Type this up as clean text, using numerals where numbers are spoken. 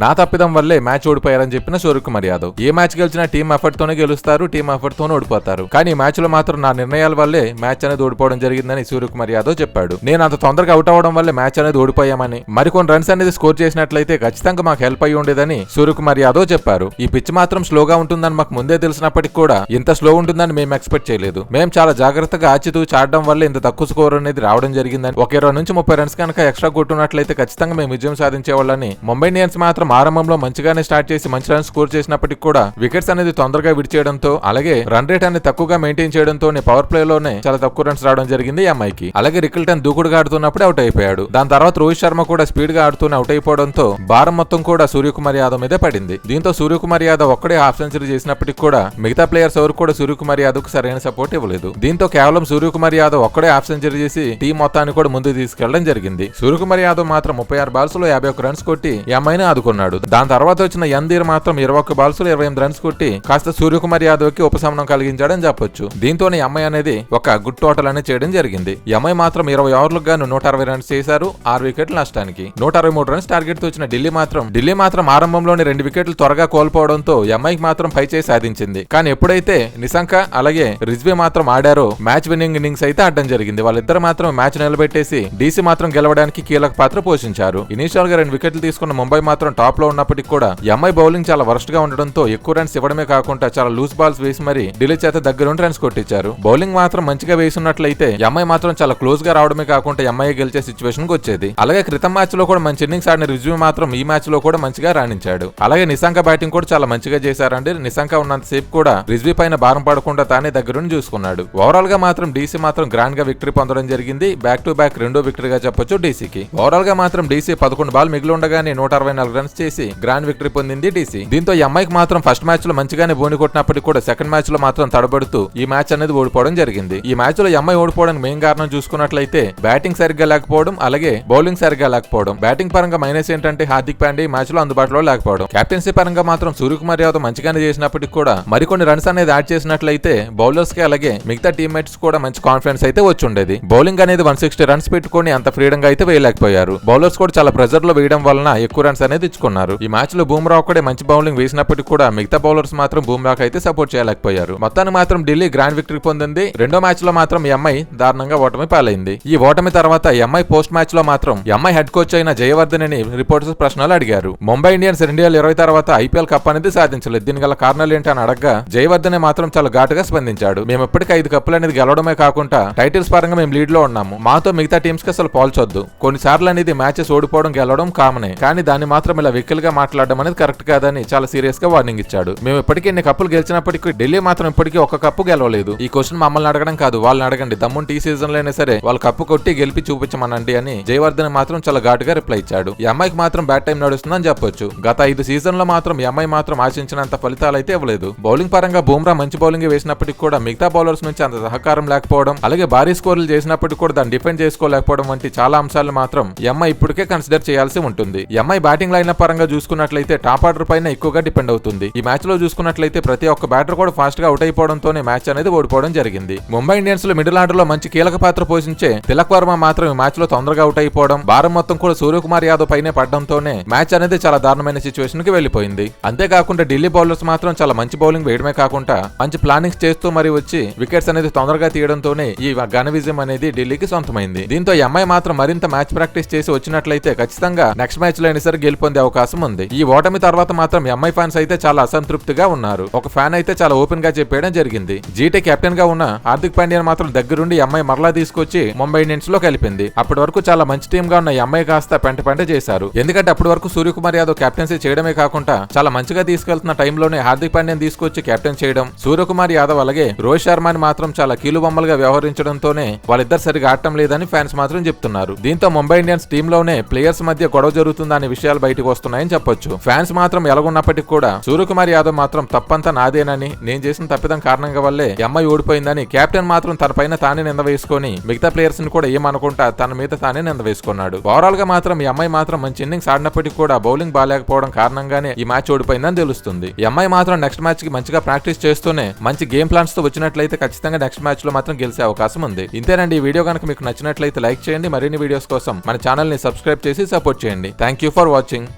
నా తప్పిదం వల్లే మ్యాచ్ ఓడిపోయారని చెప్పిన సూర్యకుమార్ యాదవ్. ఏ మ్యాచ్ గెలిచినా టీం ఎఫర్ట్ తోనే గెలుస్తారు, టీం ఎఫర్ట్ తోనే ఓడిపోతారు. కానీ ఈ మ్యాచ్ లో మాత్రం నా నిర్ణయాల వల్లే మ్యాచ్ అనేది ఓడిపోవడం జరిగిందని సూర్యకుమార్ యాదవ్ చెప్పాడు. నేను అంత తొందరగా అవుట్ అవడం వల్లే మ్యాచ్ అనేది ఓడిపోయామని, మరికొన్ని రన్స్ అనేది స్కోర్ చేసినట్లయితే ఖచ్చితంగా మాకు హెల్ప్ అయ్యి ఉండేదని సూర్యకుమార్ యాదవ్ చెప్పారు. ఈ పిచ్ మాత్రం స్లోగా ఉంటుందని మాకు ముందే తెలిసినప్పటికీ కూడా ఇంత స్లో ఉంటుందని మేము ఎక్స్పెక్ట్ చేయలేదు. మేము చాలా జాగ్రత్తగా ఆచితూచి ఆడడం వల్ల ఇంత తక్కువ స్కోర్ అనేది రావడం జరిగిందని, ఒక 20 నుంచి 30 రన్స్ కనుక ఎక్స్ట్రా కొట్టున్నట్లయితే ఖచ్చితంగా మేము విజయం సాధించేవాళ్ళని. ముంబై ఇండియన్స్ మాత్రం ఆరంభంలో మంచిగానే స్టార్ట్ చేసి మంచి రన్స్ స్కోర్ చేసినప్పటికీ కూడా వికెట్స్ అనేది తొందరగా విడిచేయడంతో, అలాగే రన్ రేట్ అనేది తక్కువగా మెయింటైన్ చేయడంతో పవర్ ప్లే లోనే చాలా తక్కువ రన్స్ రావడం జరిగింది ఈ అమ్మాయికి. అలాగే రికిల్టన్ దూకుడుగా ఆడుతున్నప్పుడే అవుట్ అయిపోయాడు. దాని తర్వాత రోహిత్ శర్మ కూడా స్పీడ్ గా ఆడుతూనే అవుట్ అయిపోవడంతో భారం మొత్తం కూడా సూర్యకుమార్ యాదవ్ మీదే పడింది. దీంతో సూర్యకుమార్ యాదవ్ ఒక్కడే హాఫ్ సెంచరీ చేసినప్పటికీ కూడా మిగతా ప్లేయర్స్ ఎవరు కూడా సూర్యకుమార్ యాదవ్ కు సరైన సపోర్ట్ ఇవ్వలేదు. దీంతో కేవలం సూర్యకుమార్ యాదవ్ ఒక్కడే హాఫ్ సెంచరీ చేసి టీం మొత్తాన్ని కూడా ముందుకు తీసుకెళ్లడం జరిగింది. సూర్యకుమార్ యాదవ్ మాత్రం 36 బాల్స్ లో 51 రన్స్ కొట్టి ఈ అమ్మాయిని ఆదుకున్నాడు. దాని తర్వాత వచ్చిన యందీర్ మాత్రం 21 బాల్స్ లో 28 రన్స్ కొట్టి కాస్త సూర్యకుమార్ యాదవ్ కి ఉపశమనం కలిగించాడని చెప్పొచ్చు. దీంతో ఈ అమ్మాయి అనేది ఒక గుడ్ టోటల్ అనేది చేయడం జరిగింది. ఈ అమ్మాయి మాత్రం 20 ఓవర్లకు గాను 160 రన్స్ చేశారు, 6 వికెట్ల నష్టానికి. 163 రన్స్ టార్గెట్ తో వచ్చిన ఢిల్లీ మాత్రం ఆరంభంలోని 2 వికెట్లు త్వరగా కోల్పోవడంతో ఈ అమ్మాయికి మాత్రం పై చేయి సాధించింది. కానీ ఎప్పుడైతే నిశంక అలాగే రిజ్వీ మాత్రం ఆడారో మ్యాచ్ విన్నింగ్ ఇన్నింగ్స్ అయితే ఆడడం జరిగింది. వాళ్ళిద్దరు మాత్రం మ్యాచ్ నిలబెట్టేసి డీసీ మాత్రం గెలవడానికి కీలక పాత్ర పోషించారు. ఇనిషియల్ గా 2 వికెట్లు తీసుకున్న ముంబై మాత్రం టాప్ లో ఉన్నప్పటికీ కూడా ఈ అమ్మాయి బౌలింగ్ చాలా వర్స్ట్ గా ఉండడంతో ఎక్కువ రన్స్ ఇవ్వడమే కాకుండా చాలా లూజ్ బాల్స్ వేసి మరి ఢిల్లీ చేత దగ్గరుండి రన్స్ కొట్టించారు. బౌలింగ్ మాత్రం మంచిగా వేసినట్లయితే ఈ అమ్మాయి మాత్రం చాలా క్లోజ్ గా రావడమే కాకుండా ఈ అమ్మాయి గెలిచే సిచ్యువేషన్ కి వచ్చేది. అలాగే క్రితం మ్యాచ్ లో కూడా మంచి ఇన్నింగ్స్ ఆడిన రిజ్వీ మాత్రం ఈ మ్యాచ్ లో కూడా మంచిగా రాణించాడు. అలాగే నిశంక బ్యాటింగ్ కూడా చాలా మంచిగా చేశారండి. నిశంక ఉన్నంతసేపు కూడా రిజ్వీ పైన భారం పడకుండా తానే దగ్గరుండి చూసుకున్నాడు. ఓవరాల్ గా మాత్రం డీసీ మాత్రం గ్రాండ్ గా విక్టరీ పొందడం జరిగింది. బ్యాక్ టు బ్యాక్ రెండో విక్టరీగా చెప్పొచ్చు డీసీకి. ఓవరాల్ గా మాత్రం డీసీ 11 బాల్ మిగిలి ఉండగానే 164 రన్స్ చేసి గ్రాండ్ విక్టరీ పొందింది డీసీ. దీంతో ఈ అమ్మాయికి మాత్రం ఫస్ట్ మ్యాచ్ లో మంచిగానే బోని కొట్టినప్పటికీ కూడా సెకండ్ మ్యాచ్ లో మాత్రం తడబడుతూ ఈ మ్యాచ్ అనేది ఓడిపోవడం జరిగింది. ఈ మ్యాచ్ లో ఈ అమ్మాయి ఓడిపోవడానికి మెయిన్ కారణం చూసుకున్నట్లయితే బ్యాటింగ్ సరిగ్గా లేకపోవడం, అలాగే బౌలింగ్ సరిగ్గా లేకపోవడం. బ్యాటింగ్ పరంగా మైనస్ ఏంటంటే హార్దిక్ పాండే ఈ మ్యాచ్ లో అందుబాటులో లేకపోవడం. కెప్టెన్సీ పరంగా మాత్రం సూర్యకుమార్ యాదవ్ మంచిగానే చేసినప్పటికీ కూడా మరికొన్ని రన్స్ అనేది యాడ్ చేసినట్లయితే బౌలర్స్ కి అలాగే మిగతా టీమ్మేట్స్ కూడా మంచి కాన్ఫిడెన్స్ అయితే వచ్చి ఉండేది. బౌలింగ్ అనేది 160 రన్స్ పెట్టుకుని అంత ఫ్రీడమ్ గా అయితే వేయలేకపోయారు. బౌలర్స్ కూడా చాలా ప్రెజర్ లో వేయడం వలన ఎక్కువ రన్స్ అనేది ఇచ్చుకున్నారు. ఈ మ్యాచ్ లో బూమ్రా ఒక్కడే మంచి బౌలింగ్ వేసినప్పటికీ కూడా మిగతా బౌలర్స్ మాత్రం బూమ్రాకి అయితే సపోర్ట్ చేయలేకపోయారు. మొత్తాన్ని మాత్రం ఢిల్లీ గ్రాండ్ విక్టరీ పొందింది. రెండో మ్యాచ్ లో మాత్రం ఈ అమ్మాయి దారుణంగా ఓటమి పాలైంది. ఈ ఓటమి తర్వాత ఈ అమ్మాయి పోస్ట్ మ్యాచ్ లో మాత్రం ఈ అమ్మాయి హెడ్ కోచ్ అయిన జయవర్ధన్ అని రిపోర్టర్స్ ప్రశ్నలు అడిగారు. ముంబై ఇండియన్స్ 2020 తర్వాత ఐపీఎల్ కప్ అనేది సాధించలేదు, దీని గల కారణాలు ఏంటని అడగగా జయవర్ధన్ మాత్రం చాలా ఘాటుగా స్పందించాడు. మేము ఇప్పటికీ 5 కప్పులు అనేది గెలవడమే కాకుండా టైటిల్స్ పరంగా మేము లీడ్ లో ఉన్నాము. మాతో మిగతా టీమ్స్ కి అసలు పోల్చొద్దు. కొన్నిసార్లు అనేది మ్యాచెస్ ఓడిపోవడం గెలవడం కామనే, కానీ దాన్ని మాత్రం ఇలా వెక్కిలుగా మాట్లాడడం అనేది కరెక్ట్ కాదని చాలా సీరియస్ గా వార్నింగ్ ఇచ్చాడు. మేము ఇప్పటికీ ఎన్ని కప్పులు గెలిచినప్పటికీ ఢిల్లీ మాత్రం ఇప్పటికీ 1 కప్పు గెలవలేదు. ఈ క్వశ్చన్ మమ్మల్ని అడగడం కాదు, వాళ్ళని అడగండి. దమ్ముంటే ఈ సీజన్ లోనే సరే వాళ్ళు కప్పు కొట్టి గెలిపి చూపించమనండి అని జయవర్ధన్ మాత్రం చాలా ఘాటుగా రిప్లై ఇచ్చాడు. ఈ అమ్మాయికి మాత్రం బ్యాడ్ టైం నడుస్తుందని చెప్పొచ్చు. గత 5 సీజన్ లో మాత్రం ఈ అమ్మాయి మాత్రం ఆశించినంత ఫలితాలు అయితే ఇవ్వలేదు. బౌలింగ్ పరంగా బూమ్రా మంచి బౌలింగ్ వేసినప్పటికీ కూడా మిగతా బౌలర్స్ నుంచి అంత సహకారం లేకపోవడం, అలాగే భారీ స్కోర్లు చేసినప్పటికీ కూడా దాన్ని డిఫెండ్ చేసుకోలేకపోవడం వంటి చాలా అంశాలు మాత్రం ఈ అమ్మాయి ఇప్పటికే కన్సిడర్ చేయాల్సి ఉంటుంది. ఈ అమ్మాయి బ్యాటింగ్ లైన్ పరంగా చూసుకున్నట్లయితే టాప్ ఆర్డర్ పైన ఎక్కువగా డిపెండ్ అవుతుంది. ఈ మ్యాచ్ లో చూసుకున్నట్లయితే ప్రతి ఒక్క బ్యాటర్ కూడా ఫాస్ట్ గా అవుట్ అయిపోవడంతోనే మ్యాచ్ అనేది ఓడిపోవడం జరిగింది. ముంబై ఇండియన్స్ లో మిడిల్ ఆర్డర్ లో మంచి కీలక పాత్ర పోషించే తిలక్ వర్మ మాత్రం ఈ మ్యాచ్ లో తొందరగా అవుట్ అయిపోవడం, భారం మొత్తం కూడా సూర్యకుమార్ యాదవ్ పైనే పడడంతోనే మ్యాచ్ అనేది చాలా దారుణమైన సిచ్యువేషన్ కి వెళ్లిపోయింది. అంతేకాకుండా ఢిల్లీ బౌలర్స్ మాత్రం చాలా మంచి బౌలింగ్ వేయడమే కాకుండా మంచి ప్లానింగ్స్ చేస్తూ మరి వచ్చి వికెట్స్ అనేది తొందరగా తీయడంతోనే ఈ ఘన విజయం అనేది ఢిల్లీకి సొంతమైంది. దీంతో ఈ అమ్మాయి మాత్రం మరింత మ్యాచ్ ప్రాక్టీస్ చేసి వచ్చినట్లయితే ఖచ్చితంగా నెక్స్ట్ మ్యాచ్ లో అయినా సరే గెలుపొందే అవకాశం ఉంది. ఈ ఓటమి తర్వాత మాత్రం ఈ అమ్మాయి ఫ్యాన్స్ అయితే చాలా అసంతృప్తిగా ఉన్నారు. ఒక ఫ్యాన్ అయితే చాలా ఓపెన్ గా చెప్పేయడం జరిగింది. జీటీ కెప్టెన్ గా ఉన్న హార్దిక్ పాండ్యా మాత్రం దగ్గరుండి ఈ అమ్మాయి మరలా తీసుకొచ్చి ముంబై ఇండియన్స్ లో కలిపింది. అప్పటి వరకు చాలా మంచి టీమ్ గా ఉన్న ఈ అమ్మాయి కాస్త పెంట చేశారు. ఎందుకంటే అప్పటి వరకు సూర్యకుమార్ యాదవ్ కెప్టెన్సీ చేయడమే కాకుండా చాలా మంచిగా తీసుకెళ్తున్న టైంలోనే హార్దిక్ పాండ్యాని తీసుకొచ్చి కెప్టెన్ చేయడం, సూర్యకుమార్ యాదవ్ అలాగే రోహిత్ శర్మని మాత్రం చాలా కీలుబొమ్మలుగా వ్యవహరించడంతోనే వాళ్ళిద్దరు సరిగా ఆడటం లేదని ఫ్యాన్స్ మాత్రం చెప్తున్నారు. దీంతో ముంబై ఇండియన్స్ టీమ్ లోనే ప్లేయర్స్ మధ్య గొడవ జరుగుతుందనే విషయాలు బయటకు వస్తున్నాయని చెప్పొచ్చు. ఫ్యాన్స్ మాత్రం ఎలాగున్నప్పటికీ కూడా సూర్యకుమార్ యాదవ్ మాత్రం తప్పంతా నాదేనని, నేను చేసిన తప్పిదం కారణంగా వల్లే అమ్మాయి ఓడిపోయిందని కెప్టెన్ మాత్రం తన పైన తానే నింద వేసుకొని మిగతా ప్లేయర్స్ ని కూడా ఏమనుకుంటా తన మీద తానే నింద వేసుకున్నాడు. ఓవరాల్ గా మాత్రం ఈ అమ్మాయి మాత్రం మంచి ఇన్నింగ్స్ ఆడినప్పటికీ కూడా బౌలింగ్ బాగాలేకపోవడం కారణంగానే ఈ మ్యాచ్ ఓడిపోయిందని తెలుస్తుంది. ఈ అమ్మాయి మాత్రం నెక్స్ట్ మ్యాచ్ కి మంచిగా ప్రాక్టీస్ చేస్తూనే మంచి గేమ్ ప్లాన్స్ తో వచ్చినట్లయితే ఖచ్చితంగా నెక్స్ట్ మ్యాచ్ లో మాత్రం గెలిచే అవకాశం ఉంది. ఇంతేనండి. ఈ వీడియో కనుక మీకు నచ్చినట్లయితే లైక్ చేయండి. మరిన్ని వీడియోస్ కోసం మన ఛానల్ ని సబ్స్క్రైబ్ చేసి సపోర్ట్ చేయండి. Thank you for watching.